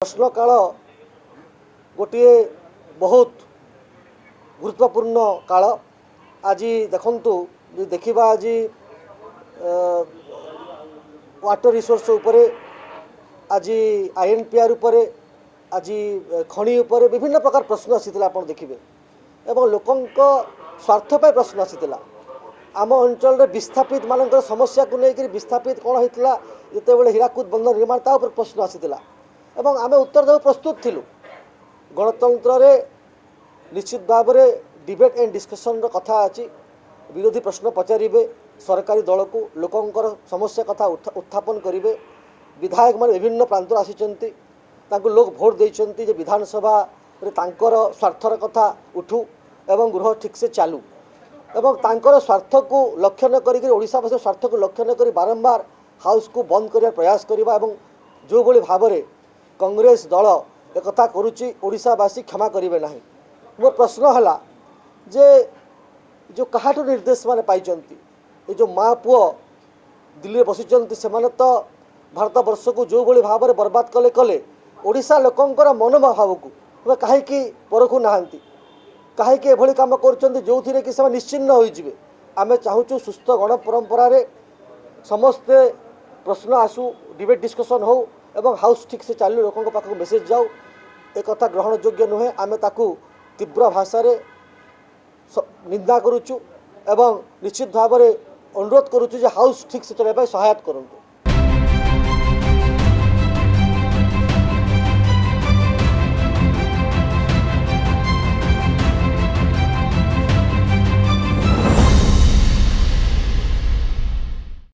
प्रश्न काल गोटे बहुत गुरुत्वपूर्ण काल। आज देखंतु देखा आज वाटर रिसोर्स उपरे, आज आईएनपीआर उपरे, आज खनि उपरे विभिन्न प्रकार प्रश्न आसीथिला आपण देखिबे एवं लोकंक स्वार्थ पे प्रश्न आसीथिला। आम अंचल विस्थापित मानकर समस्या को लेकर विस्थापित कौन होता जिते हीराकुद बंधन निर्माण ता उपर प्रश्न आसीथिला एवं आमे उत्तर देव प्रस्तुत थिलु। गणतंत्र रे निश्चित भाव में डिबेट एंड डिस्कसन कथा अच्छी। विरोधी प्रश्न पचारे, सरकारी दल को लोकंकर समस्या कथा उत्थापन करेंगे। विधायक मान विभिन्न प्रांत आसी लोक भोट देते विधानसभा स्वार्थर कथा उठू एवं गृह ठीक से चालू एवं तांकर स्वार्थ को लक्ष्य न करी ओडिशावासी स्वार्थ को लक्ष्य न करी बारंबार हाउस को बंद करने प्रयास करवा एवं जो भली भाव में कांग्रेस दल एक करुच्ची ओडिशावासी क्षमा करेंगे ना। मोर प्रश्न है जे जो कहाठू निर्देश माने पाइचंती ये जो माँ पुओ दिल्ली बसिचंती से तो भारत वर्ष को जो भली भाव में बर्बाद कले कले ओडिशा लोकंकर मनोभाव को कहीं परखु नाहांती कहीं एभली काम कर जो थी कि से निश्चिन्न होइजिबे। आमे चाहूँ सुस्थ गण परंपरा रे समस्ते प्रश्न आसू, डिबेट डिस्कसन हो एवं हाउस ठीक से चालू लोकों पाखक मेसेज जाऊ। एक कथा ग्रहण योग्य नुहे। आमे ताकू तीव्र भाषा रे निंदा करुचु एवं निश्चित भाव में अनुरोध करुचु जे हाउस ठीक से चलाइबा सहायता करंतु।